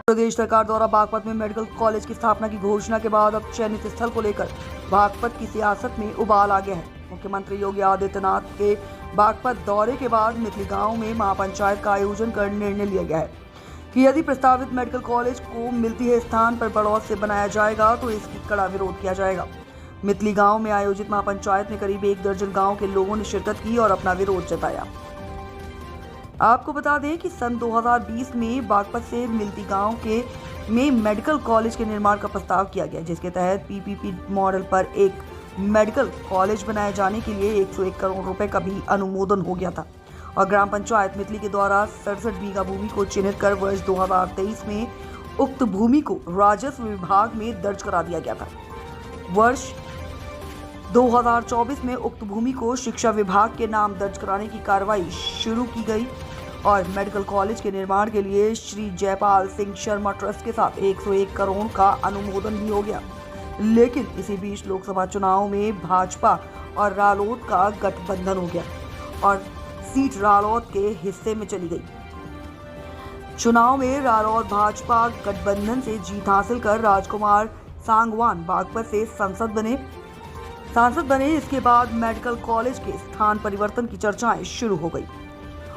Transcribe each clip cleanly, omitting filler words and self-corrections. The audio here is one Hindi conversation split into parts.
प्रदेश सरकार द्वारा बागपत में मेडिकल कॉलेज की स्थापना की घोषणा के बाद अब चयनित स्थल को लेकर बागपत की सियासत में उबाल आ गया है। मुख्यमंत्री योगी आदित्यनाथ के बागपत दौरे के बाद मितली गांव में महापंचायत का आयोजन कर निर्णय लिया गया है कि यदि प्रस्तावित मेडिकल कॉलेज को मिलती है स्थान पर बड़ौत से बनाया जाएगा तो इसकी कड़ा विरोध किया जाएगा। मितली गांव में आयोजित महापंचायत में करीब 1 दर्जन गांव के लोगों ने शिरकत की और अपना विरोध जताया। आपको बता दें कि सन 2020 में बागपत से मिलती गांव में मेडिकल कॉलेज के निर्माण का प्रस्ताव किया गया, जिसके तहत पीपीपी मॉडल पर एक मेडिकल कॉलेज बनाए जाने के लिए 101 करोड़ रुपए का भी अनुमोदन हो गया था और ग्राम पंचायत मितली के द्वारा 67 बीघा भूमि को चिन्हित कर वर्ष 2023 में उक्त भूमि को राजस्व विभाग में दर्ज करा दिया गया था। वर्ष 2024 में उक्त भूमि को शिक्षा विभाग के नाम दर्ज कराने की कार्रवाई शुरू की गई और मेडिकल कॉलेज के निर्माण के लिए श्री जयपाल सिंह शर्मा ट्रस्ट के साथ 101 करोड़ का अनुमोदन भी हो गया। लेकिन इसी बीच लोकसभा चुनाव में भाजपा और रालोद का गठबंधन हो गया और सीट रालोद के हिस्से में चली गई। चुनाव में रालोद भाजपा गठबंधन से जीत हासिल कर राजकुमार सांगवान बागपत से सांसद बने। इसके बाद मेडिकल कॉलेज के स्थान परिवर्तन की चर्चाएं शुरू हो गई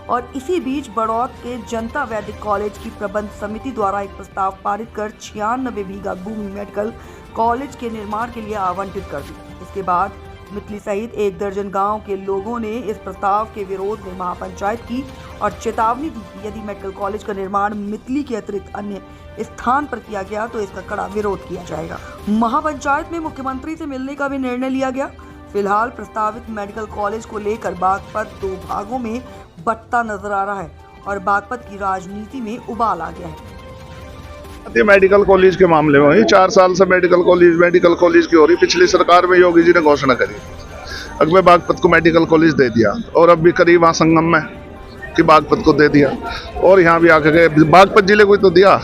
और इसी बीच बड़ौत के जनता वैदिक कॉलेज की प्रबंध समिति द्वारा एक प्रस्ताव पारित कर 96 बीघा भूमि मेडिकल कॉलेज के निर्माण के लिए आवंटित कर दी। इसके बाद मितली सहित 1 दर्जन गांव के लोगों ने इस प्रस्ताव के विरोध में महापंचायत की और चेतावनी दी कि यदि मेडिकल कॉलेज का निर्माण मितली के अतिरिक्त अन्य स्थान पर किया गया तो इसका कड़ा विरोध किया जाएगा। महापंचायत में मुख्यमंत्री से मिलने का भी निर्णय लिया गया। फिलहाल प्रस्तावित मेडिकल कॉलेज को लेकर बागपत 2 भागों में बंटता नजर आ रहा है और बागपत की राजनीति में उबाल आ गया है। मेडिकल कॉलेज के मामले में ही 4 साल से मेडिकल कॉलेज की हो रही। पिछली सरकार में योगी जी ने घोषणा करी, अगले बागपत को मेडिकल कॉलेज दे दिया और अब भी करीब वहाँ संगम में कि बागपत को दे दिया और यहाँ भी आके गए बागपत जिले को तो दिया।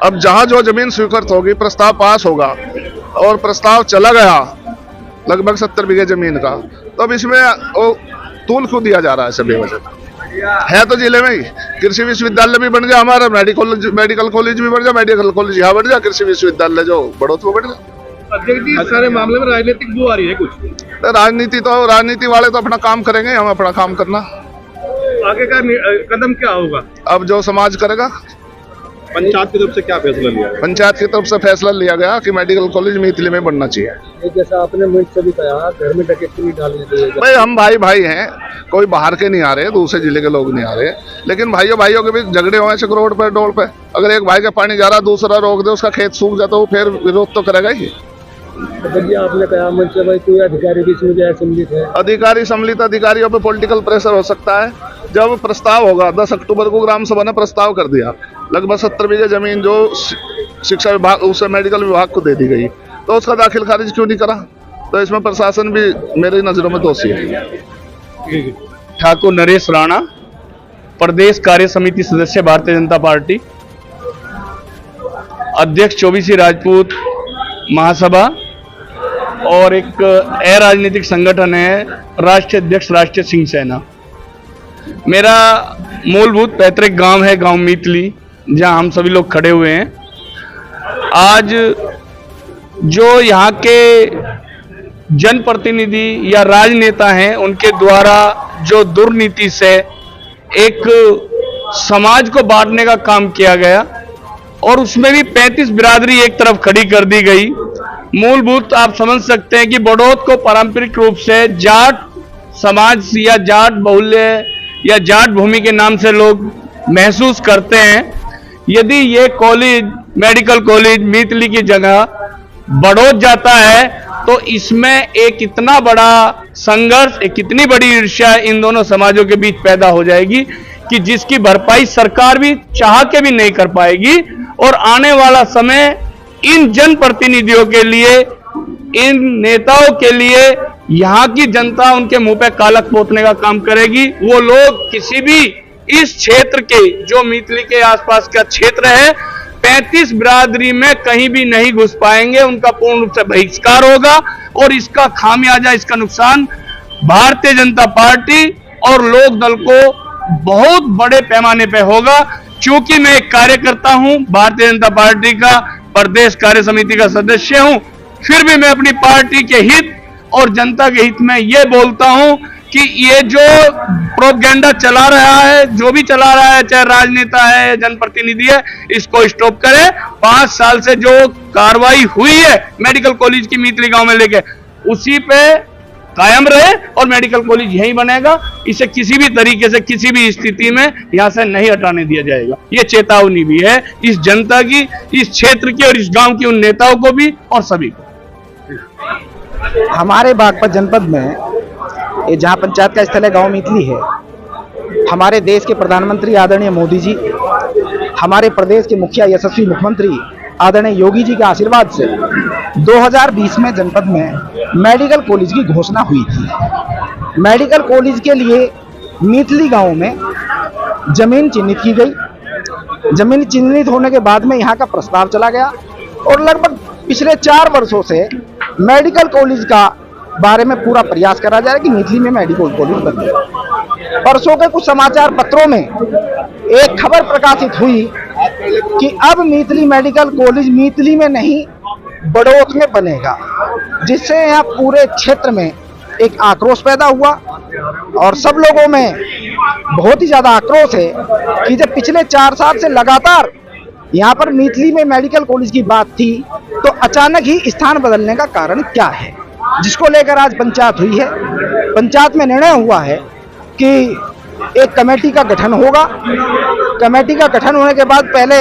अब जहाँ जो जमीन स्वीकृत होगी, प्रस्ताव पास होगा और प्रस्ताव चला गया लगभग 70 बीघे जमीन का, तो अब इसमें तूल क्यों दिया जा रहा है? सभी वजह है तो जिले में ही कृषि विश्वविद्यालय भी बन गया, हमारा मेडिकल कॉलेज भी बन गया, मेडिकल कॉलेज यहाँ बढ़ गया, कृषि विश्वविद्यालय जो बढ़ोतरी बढ़ गया। अध्यक्ष जी, सारे मामले में राजनीतिक बू आ रही है कुछ? राजनीति वाले तो अपना काम करेंगे, हम अपना काम करना। आगे का कदम क्या होगा? अब जो समाज करेगा। पंचायत की तरफ से क्या फैसला लिया गया? पंचायत की तरफ से फैसला लिया गया कि मेडिकल कॉलेज मितली में बनना चाहिए। जैसा आपने मुझ से भी कहा, घर में डकैती नहीं डालनी चाहिए। भाई हम भाई हैं, कोई बाहर के नहीं आ रहे, दूसरे जिले के लोग नहीं आ रहे, लेकिन भाइयों के बीच झगड़े हुए हैं रोड पर डोल पे। अगर एक भाई का पानी जा रहा दूसरा रोक दे, उसका खेत सूख जाता, वो फिर विरोध तो करेगा ही। आपने कहा मुझ से भाई कोई अधिकारी भी सम्मिलित है। अधिकारियों पे पॉलिटिकल प्रेशर हो सकता है। जब प्रस्ताव होगा 10 अक्टूबर को ग्राम सभा ने प्रस्ताव कर दिया, लगभग 70 बीघे जमीन जो शिक्षा विभाग उसे मेडिकल विभाग को दे दी गई, तो उसका दाखिल खारिज क्यों नहीं करा? तो इसमें प्रशासन भी मेरी नजरों में दोषी है। ठाकुर नरेश राणा, प्रदेश कार्य समिति सदस्य भारतीय जनता पार्टी, अध्यक्ष चौबीसी राजपूत महासभा और एक अराजनीतिक संगठन है राष्ट्रीय अध्यक्ष राष्ट्रीय सिंह सेना। मेरा मूलभूत पैतृक गांव है गांव मितली, जहां हम सभी लोग खड़े हुए हैं। आज जो यहाँ के जनप्रतिनिधि या राजनेता हैं, उनके द्वारा जो दुर्नीति से एक समाज को बांटने का काम किया गया और उसमें भी 35 बिरादरी एक तरफ खड़ी कर दी गई। मूलभूत आप समझ सकते हैं कि बड़ौत को पारंपरिक रूप से जाट समाज या जाट बहुल्य या जाट भूमि के नाम से लोग महसूस करते हैं। यदि ये कॉलेज मेडिकल कॉलेज मितली की जगह बड़ौत जाता है तो इसमें एक इतना बड़ा संघर्ष, एक इतनी बड़ी ईर्ष्या इन दोनों समाजों के बीच पैदा हो जाएगी कि जिसकी भरपाई सरकार भी चाह के भी नहीं कर पाएगी। और आने वाला समय इन जनप्रतिनिधियों के लिए, इन नेताओं के लिए यहाँ की जनता उनके मुंह पे कालक पोतने का काम करेगी। वो लोग किसी भी इस क्षेत्र के, जो मितली के आसपास का क्षेत्र है, 35 बिरादरी में कहीं भी नहीं घुस पाएंगे। उनका पूर्ण रूप से बहिष्कार होगा और इसका खामियाजा, इसका नुकसान भारतीय जनता पार्टी और लोक दल को बहुत बड़े पैमाने पे होगा। चूंकि मैं एक कार्यकर्ता हूं, भारतीय जनता पार्टी का प्रदेश कार्य समिति का सदस्य हूं, फिर भी मैं अपनी पार्टी के हित और जनता के हित में ये बोलता हूं कि ये जो प्रोपेगेंडा चला रहा है, जो भी चला रहा है, चाहे राजनेता है, जनप्रतिनिधि है, इसको स्टॉप करें। 5 साल से जो कार्रवाई हुई है मेडिकल कॉलेज की मीतली गांव में लेके, उसी पे कायम रहे और मेडिकल कॉलेज यहीं बनेगा। इसे किसी भी तरीके से, किसी भी स्थिति में यहां से नहीं हटाने दिया जाएगा। ये चेतावनी भी है इस जनता की, इस क्षेत्र की और इस गांव की उन नेताओं को भी और सभी को। हमारे बागपत जनपद में ये जहाँ पंचायत का स्थल है गांव मीतली है, हमारे देश के प्रधानमंत्री आदरणीय मोदी जी, हमारे प्रदेश के मुखिया यशस्वी मुख्यमंत्री आदरणीय योगी जी के आशीर्वाद से 2020 में जनपद में मेडिकल कॉलेज की घोषणा हुई थी। मेडिकल कॉलेज के लिए मीतली गांव में जमीन चिन्हित की गई। जमीन चिन्हित होने के बाद में यहाँ का प्रस्ताव चला गया और लगभग पिछले 4 वर्षों से मेडिकल कॉलेज का बारे में पूरा प्रयास करा जा रहा है कि मीतली में मेडिकल कॉलेज बन जाए। परसों के कुछ समाचार पत्रों में एक खबर प्रकाशित हुई कि अब मीतली मेडिकल कॉलेज मीतली में नहीं बड़ौत में बनेगा, जिससे यहाँ पूरे क्षेत्र में एक आक्रोश पैदा हुआ और सब लोगों में बहुत ही ज्यादा आक्रोश है कि जब पिछले 4 साल से लगातार यहाँ पर मीतली में मेडिकल कॉलेज की बात थी, तो अचानक ही स्थान बदलने का कारण क्या है, जिसको लेकर आज पंचायत हुई है। पंचायत में निर्णय हुआ है कि एक कमेटी का गठन होगा। कमेटी का गठन होने के बाद पहले